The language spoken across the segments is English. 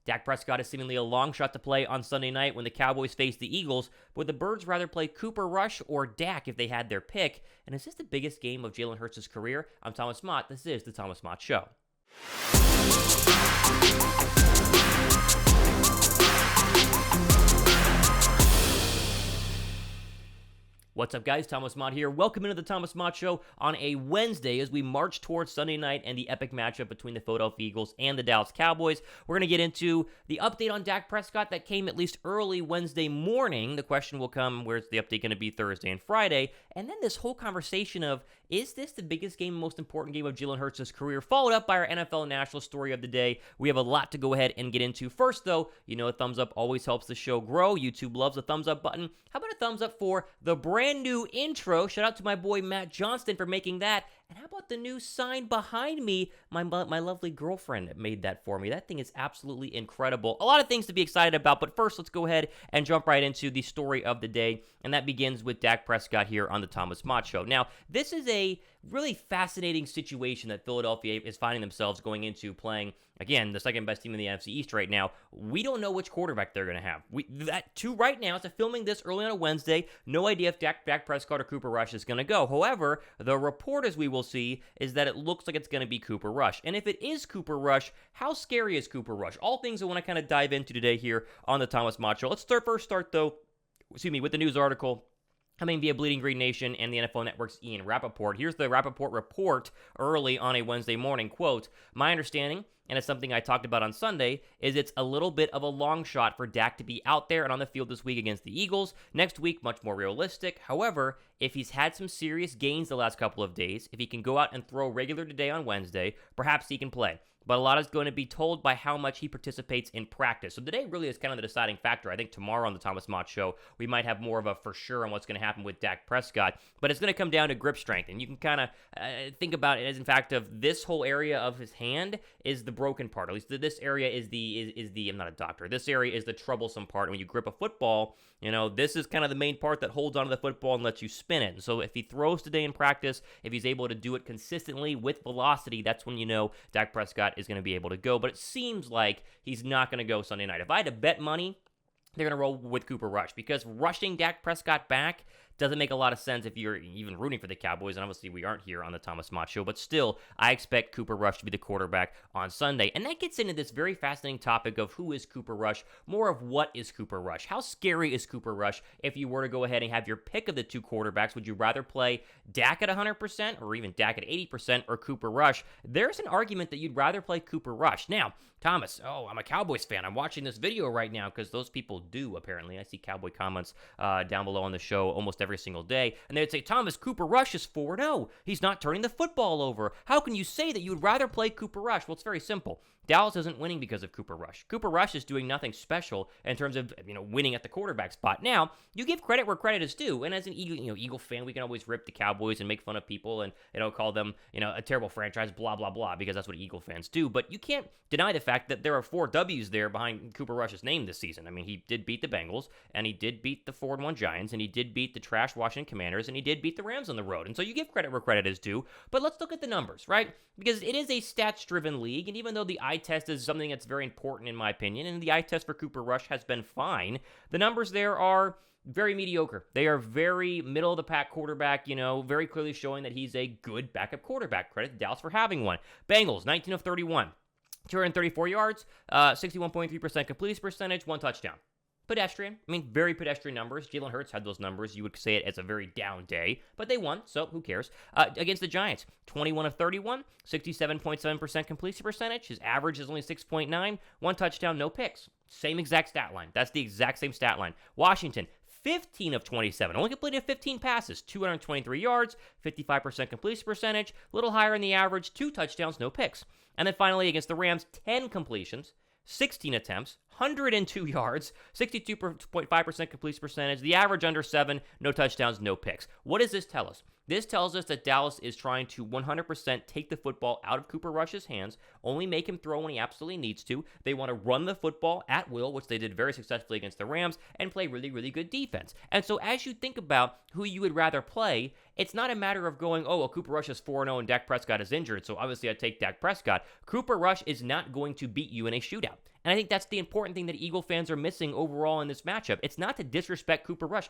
Dak Prescott is seemingly a long shot to play on Sunday night when the Cowboys face the Eagles. Would the Birds rather play Cooper Rush or Dak if they had their pick? And is this the biggest game of Jalen Hurts' career? I'm Thomas Mott. This is the Thomas Mott Show. What's up, guys? Thomas Mott here. Welcome into the Thomas Mott Show on a Wednesday as we march towards Sunday night and the epic matchup between the Philadelphia Eagles and the Dallas Cowboys. We're going to get into the update on Dak Prescott that came at least early Wednesday morning. The question will come, where's the update going to be Thursday and Friday? And then this whole conversation of, is this the biggest game, most important game of Jalen Hurts' career? Followed up by our NFL national story of the day. We have a lot to go ahead and get into. First, though, you know a thumbs up always helps the show grow. YouTube loves a thumbs up button. How about a thumbs up for the brand new intro? Shout out to my boy Matt Johnston for making that. And how about the new sign behind me? My lovely girlfriend made that for me. That thing is absolutely incredible. A lot of things to be excited about, but first let's go ahead and jump right into the story of the day, and that begins with Dak Prescott here on the Thomas Mott Show. Now, this is a really fascinating situation that Philadelphia is finding themselves going into, playing, again, the second best team in the NFC East right now. We don't know which quarterback they're going to have. Right now, so filming this early on a Wednesday, no idea if Dak Prescott or Cooper Rush is going to go. However, the report, as we will see, is that it looks like it's going to be Cooper Rush. And if it is Cooper Rush, how scary is Cooper Rush? All things I want to kind of dive into today here on the Thomas Mott Show. Let's start with the news article coming via Bleeding Green Nation and the NFL Network's Ian Rappaport. Here's the Rappaport report early on a Wednesday morning. Quote, my understanding, and it's something I talked about on Sunday, is it's a little bit of a long shot for Dak to be out there and on the field this week against the Eagles. Next week, much more realistic. However, if he's had some serious gains the last couple of days, if he can go out and throw regular today on Wednesday, perhaps he can play. But a lot is going to be told by how much he participates in practice. So today really is kind of the deciding factor. I think tomorrow on the Thomas Mott Show, we might have more of a for sure on what's going to happen with Dak Prescott. But it's going to come down to grip strength. And you can kind of think about it as, in fact, of this whole area of his hand is the broken part. At least this area is the I'm not a doctor. This area is the troublesome part. And when you grip a football, you know, this is kind of the main part that holds onto the football and lets you spin it. And so if he throws today in practice, if he's able to do it consistently with velocity, that's when you know Dak Prescott is going to be able to go. But it seems like he's not going to go Sunday night. If I had to bet money, they're going to roll with Cooper Rush, because rushing Dak Prescott back doesn't make a lot of sense if you're even rooting for the Cowboys, and obviously we aren't here on the Thomas Mott Show, but still, I expect Cooper Rush to be the quarterback on Sunday. And that gets into this very fascinating topic of who is Cooper Rush, more of what is Cooper Rush. How scary is Cooper Rush if you were to go ahead and have your pick of the two quarterbacks? Would you rather play Dak at 100% or even Dak at 80% or Cooper Rush? There's an argument that you'd rather play Cooper Rush. Now, Thomas, I'm a Cowboys fan. I'm watching this video right now because those people do, apparently. I see Cowboy comments down below on the show almost every single day, and they'd say, Thomas, Cooper Rush is 4-0. He's not turning the football over. How can you say that you would rather play Cooper Rush? Well, it's very simple. Dallas isn't winning because of Cooper Rush. Cooper Rush is doing nothing special in terms of, winning at the quarterback spot. Now, you give credit where credit is due, and as an Eagle fan, we can always rip the Cowboys and make fun of people and, call them, a terrible franchise, blah, blah, blah, because that's what Eagle fans do. But you can't deny the fact that there are 4 W's there behind Cooper Rush's name this season. I mean, he did beat the Bengals, and he did beat the 4-1 Giants, and he did beat the trash Washington Commanders, and he did beat the Rams on the road. And so you give credit where credit is due, but let's look at the numbers, right? Because it is a stats-driven league, and even though the eye test is something that's very important in my opinion, and the eye test for Cooper Rush has been fine, the numbers there are very mediocre. They are very middle-of-the-pack quarterback, very clearly showing that he's a good backup quarterback. Credit to Dallas for having one. Bengals, 19 of 31, 234 yards, 61.3% completion percentage, 1 touchdown. Pedestrian. Very pedestrian numbers. Jalen Hurts had those numbers. You would say it as a very down day, but they won, so who cares? Against the Giants, 21 of 31, 67.7% completion percentage. His average is only 6.9, 1 touchdown, no picks. Same exact stat line. That's the exact same stat line. Washington, 15 of 27, only completed 15 passes, 223 yards, 55% completion percentage, a little higher in the average, 2 touchdowns, no picks. And then finally against the Rams, 10 completions, 16 attempts, 102 yards, 62.5% completion percentage, the average under 7, no touchdowns, no picks. What does this tell us? This tells us that Dallas is trying to 100% take the football out of Cooper Rush's hands, only make him throw when he absolutely needs to. They want to run the football at will, which they did very successfully against the Rams, and play really, really good defense. And so as you think about who you would rather play, it's not a matter of going, Cooper Rush is 4-0 and Dak Prescott is injured, so obviously I take Dak Prescott. Cooper Rush is not going to beat you in a shootout. And I think that's the important thing that Eagle fans are missing overall in this matchup. It's not to disrespect Cooper Rush.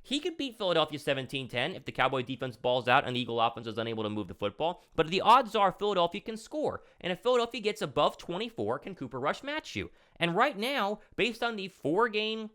He could beat Philadelphia 17-10 if the Cowboy defense balls out and the Eagle offense is unable to move the football. But the odds are Philadelphia can score. And if Philadelphia gets above 24, can Cooper Rush match you? And right now, based on the 4-game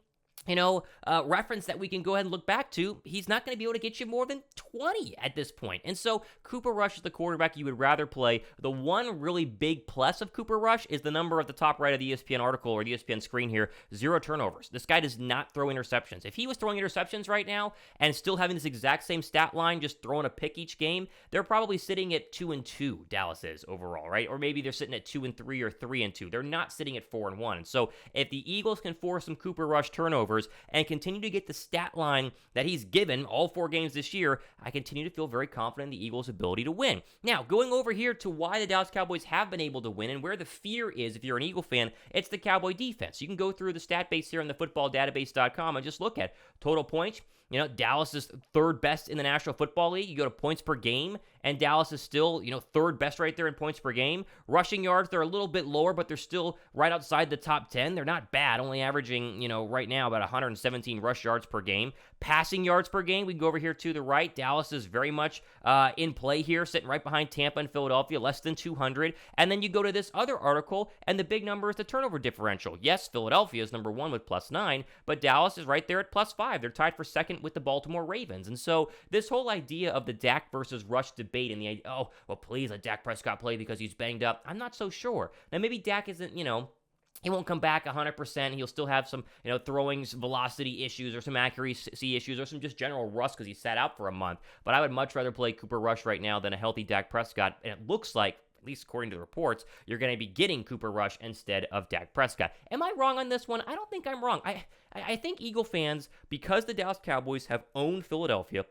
reference that we can go ahead and look back to, he's not going to be able to get you more than 20 at this point. And so Cooper Rush is the quarterback you would rather play. The one really big plus of Cooper Rush is the number at the top right of the ESPN article or the ESPN screen here, 0 turnovers. This guy does not throw interceptions. If he was throwing interceptions right now and still having this exact same stat line, just throwing a pick each game, they're probably sitting at 2-2, Dallas is overall, right? Or maybe they're sitting at 2-3 or 3-2. They're not sitting at 4-1. And so if the Eagles can force some Cooper Rush turnovers and continue to get the stat line that he's given all 4 games this year, I continue to feel very confident in the Eagles' ability to win. Now, going over here to why the Dallas Cowboys have been able to win and where the fear is if you're an Eagle fan, it's the Cowboy defense. You can go through the stat base here on the footballdatabase.com and just look at total points. Dallas is 3rd best in the National Football League. You go to points per game, and Dallas is still, 3rd best right there in points per game. Rushing yards, they're a little bit lower, but they're still right outside the top 10. They're not bad, only averaging, right now about 117 rush yards per game. Passing yards per game, we can go over here to the right. Dallas is very much in play here, sitting right behind Tampa and Philadelphia, less than 200. And then you go to this other article, and the big number is the turnover differential. Yes, Philadelphia is number 1 with +9, but Dallas is right there at +5. They're tied for 2nd with the Baltimore Ravens. And so this whole idea of the Dak versus Rush debate and the idea, please let Dak Prescott play because he's banged up, I'm not so sure. Now, maybe Dak isn't, he won't come back 100%. He'll still have some, throwing velocity issues or some accuracy issues or some just general rust because he sat out for a month. But I would much rather play Cooper Rush right now than a healthy Dak Prescott. And it looks like, at least according to the reports, you're going to be getting Cooper Rush instead of Dak Prescott. Am I wrong on this one? I don't think I'm wrong. I think Eagle fans, because the Dallas Cowboys have owned Philadelphia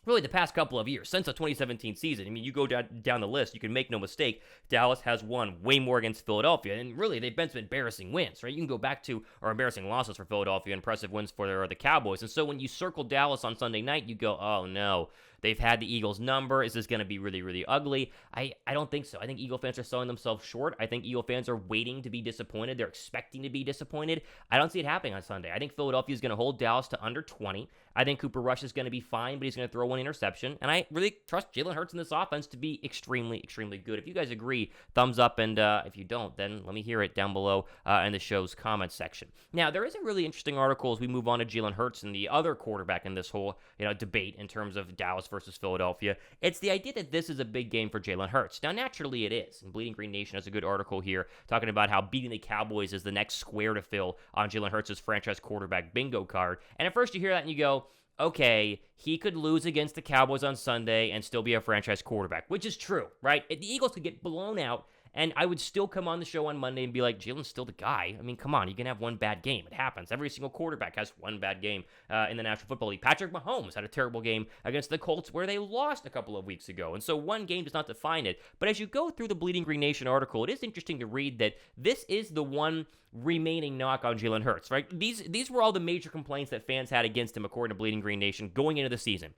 really the past couple of years, since the 2017 season. I mean, you go down the list, you can make no mistake, Dallas has won way more against Philadelphia, and really, they've been some embarrassing wins, right? You can go back to, or embarrassing losses for Philadelphia, impressive wins for the Cowboys, and so when you circle Dallas on Sunday night, you go, oh no, they've had the Eagles' number. Is this going to be really, really ugly? I don't think so. I think Eagle fans are selling themselves short. I think Eagle fans are waiting to be disappointed. They're expecting to be disappointed. I don't see it happening on Sunday. I think Philadelphia is going to hold Dallas to under 20. I think Cooper Rush is going to be fine, but he's going to throw 1 interception. And I really trust Jalen Hurts in this offense to be extremely, extremely good. If you guys agree, thumbs up. And if you don't, then let me hear it down below in the show's comments section. Now, there is a really interesting article as we move on to Jalen Hurts and the other quarterback in this whole debate in terms of Dallas versus Philadelphia. It's the idea that this is a big game for Jalen Hurts. Now, naturally it is. And Bleeding Green Nation has a good article here talking about how beating the Cowboys is the next square to fill on Jalen Hurts' franchise quarterback bingo card. And at first you hear that and you go, okay, he could lose against the Cowboys on Sunday and still be a franchise quarterback, which is true, right? The Eagles could get blown out, and I would still come on the show on Monday and be like, Jalen's still the guy. I mean, come on, you can have one bad game. It happens. Every single quarterback has one bad game in the National Football League. Patrick Mahomes had a terrible game against the Colts where they lost a couple of weeks ago, and so one game does not define it. But as you go through the Bleeding Green Nation article, it is interesting to read that this is the one remaining knock on Jalen Hurts, right? These were all the major complaints that fans had against him, according to Bleeding Green Nation, going into the season.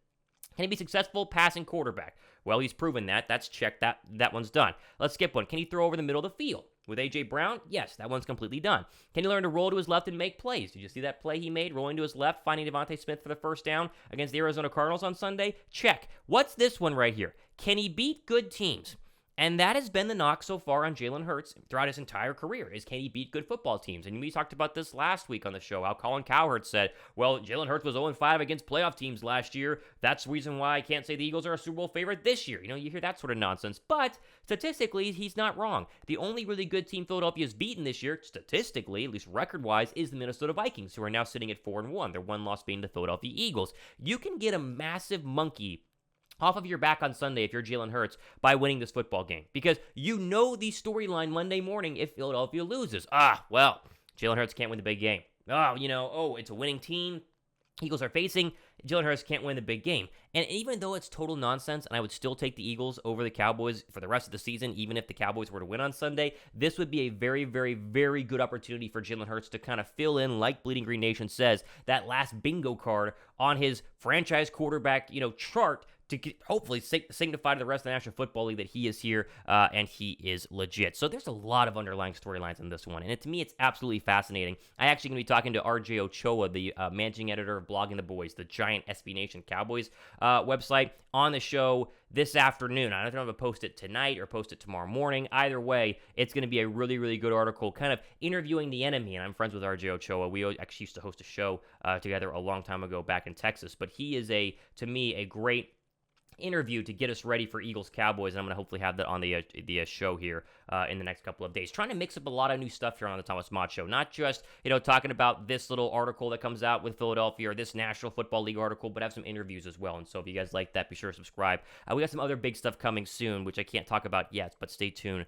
Can he be successful passing quarterback? Well, he's proven that. That's checked. That one's done. Let's skip one. Can he throw over the middle of the field? With A.J. Brown? Yes, that one's completely done. Can he learn to roll to his left and make plays? Did you see that play he made, rolling to his left, finding Devontae Smith for the first down against the Arizona Cardinals on Sunday? Check. What's this one right here? Can he beat good teams? And that has been the knock so far on Jalen Hurts throughout his entire career, is can he beat good football teams? And we talked about this last week on the show, how Colin Cowherd said, well, Jalen Hurts was 0-5 against playoff teams last year. That's the reason why I can't say the Eagles are a Super Bowl favorite this year. You hear that sort of nonsense. But statistically, he's not wrong. The only really good team Philadelphia has beaten this year, statistically, at least record-wise, is the Minnesota Vikings, who are now sitting at 4-1. Their one loss being the Philadelphia Eagles. You can get a massive monkey off of your back on Sunday if you're Jalen Hurts by winning this football game. Because you know the storyline Monday morning if Philadelphia loses. Well, Jalen Hurts can't win the big game. It's a winning team Eagles are facing. Jalen Hurts can't win the big game. And even though it's total nonsense, and I would still take the Eagles over the Cowboys for the rest of the season, even if the Cowboys were to win on Sunday, this would be a very, very, very good opportunity for Jalen Hurts to kind of fill in, like Bleeding Green Nation says, that last bingo card on his franchise quarterback, chart hopefully signify to the rest of the National Football League that he is here and he is legit. So there's a lot of underlying storylines in this one, and to me, it's absolutely fascinating. I actually going to be talking to RJ Ochoa, the managing editor of Blogging the Boys, the giant SB Nation Cowboys website, on the show this afternoon. I don't know if I'll post it tonight or post it tomorrow morning. Either way, it's going to be a really, really good article, kind of interviewing the enemy, and I'm friends with RJ Ochoa. We actually used to host a show together a long time ago back in Texas, but he is, to me, a great interview to get us ready for Eagles-Cowboys, and I'm going to hopefully have that on the show here in the next couple of days. Trying to mix up a lot of new stuff here on the Thomas Mott Show. Not just, talking about this little article that comes out with Philadelphia or this National Football League article, but have some interviews as well. And so if you guys like that, be sure to subscribe. We got some other big stuff coming soon, which I can't talk about yet, but stay tuned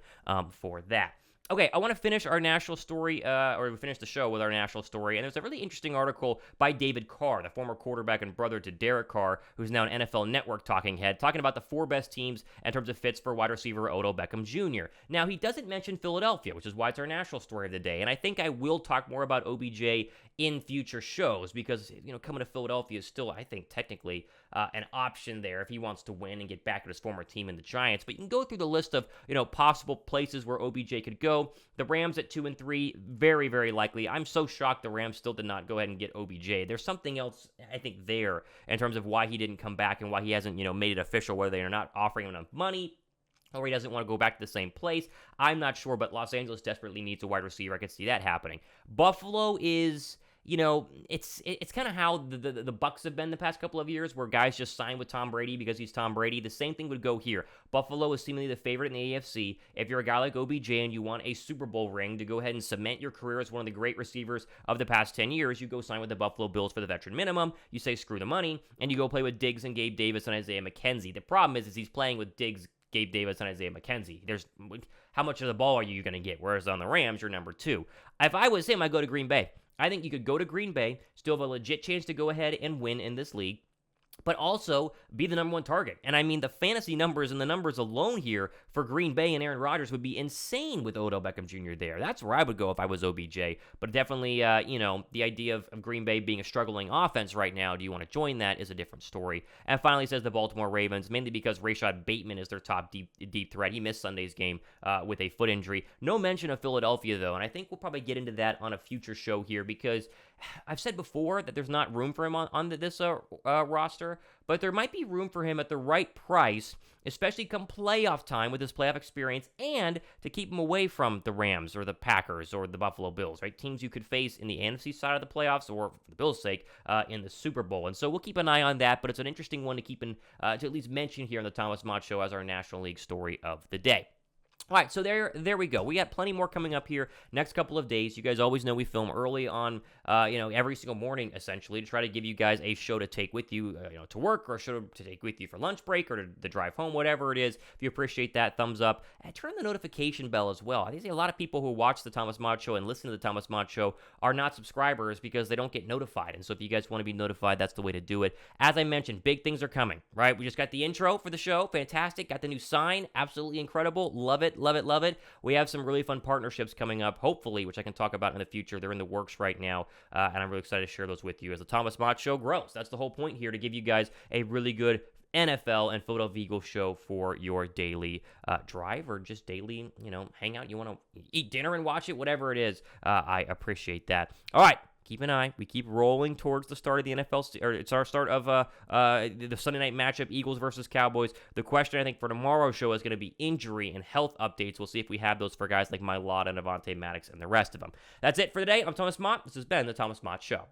for that. Okay, I want to finish our national story, or we finish the show with our national story, and there's a really interesting article by David Carr, the former quarterback and brother to Derek Carr, who's now an NFL Network talking head, talking about the 4 best teams in terms of fits for wide receiver Odell Beckham Jr. Now, he doesn't mention Philadelphia, which is why it's our national story of the day, and I think I will talk more about OBJ in future shows because, coming to Philadelphia is still, I think, technically an option there if he wants to win and get back at his former team in the Giants. But you can go through the list of, possible places where OBJ could go. The Rams at 2 and 3, very, very likely. I'm so shocked the Rams still did not go ahead and get OBJ. There's something else, I think, there in terms of why he didn't come back and why he hasn't, made it official, whether they are not offering him enough money or he doesn't want to go back to the same place. I'm not sure, but Los Angeles desperately needs a wide receiver. I could see that happening. Buffalo is, it's kind of how the Bucs have been the past couple of years, where guys just sign with Tom Brady because he's Tom Brady. The same thing would go here. Buffalo is seemingly the favorite in the AFC. If you're a guy like OBJ and you want a Super Bowl ring to go ahead and cement your career as one of the great receivers of the past 10 years, you go sign with the Buffalo Bills for the veteran minimum. You say screw the money, and you go play with Diggs and Gabe Davis and Isaiah McKenzie. The problem is he's playing with Diggs, Gabe Davis, and Isaiah McKenzie. How much of the ball are you going to get? Whereas on the Rams, you're number 2. If I was him, I'd go to Green Bay. I think you could go to Green Bay, still have a legit chance to go ahead and win in this league, but also be the number 1 target. And I mean, the fantasy numbers and the numbers alone here for Green Bay and Aaron Rodgers would be insane with Odell Beckham Jr. there. That's where I would go if I was OBJ. But definitely, the idea of Green Bay being a struggling offense right now, do you want to join that, is a different story. And finally says the Baltimore Ravens, mainly because Rashad Bateman is their top deep threat. He missed Sunday's game with a foot injury. No mention of Philadelphia, though, and I think we'll probably get into that on a future show here because I've said before that there's not room for him on this roster, but there might be room for him at the right price, especially come playoff time with his playoff experience, and to keep him away from the Rams or the Packers or the Buffalo Bills, right? Teams you could face in the NFC side of the playoffs, or for the Bills' sake, in the Super Bowl. And so we'll keep an eye on that, but it's an interesting one to keep to at least mention here on the Thomas Mott Show as our National League story of the day. All right, so there we go. We got plenty more coming up here next couple of days. You guys always know we film early on, every single morning, essentially, to try to give you guys a show to take with you, to work, or a show to take with you for lunch break or to drive home, whatever it is. If you appreciate that, thumbs up. And turn the notification bell as well. I think a lot of people who watch the Thomas Mott Show and listen to the Thomas Mott Show are not subscribers because they don't get notified. And so if you guys want to be notified, that's the way to do it. As I mentioned, big things are coming, right? We just got the intro for the show. Fantastic. Got the new sign. Absolutely incredible. Love it. Love it, love it. We have some really fun partnerships coming up, hopefully, which I can talk about in the future. They're in the works right now, and I'm really excited to share those with you as the Thomas Mott Show grows. That's the whole point here, to give you guys a really good NFL and Philadelphia Eagles show for your daily drive, or just daily, hang out. You want to eat dinner and watch it, whatever it is. I appreciate that. All right. Keep an eye. We keep rolling towards the start of the NFL, or it's our start of the Sunday night matchup, Eagles versus Cowboys. The question, I think, for tomorrow's show is going to be injury and health updates. We'll see if we have those for guys like Mylott and Avonte Maddox and the rest of them. That's it for today. I'm Thomas Mott. This has been the Thomas Mott Show.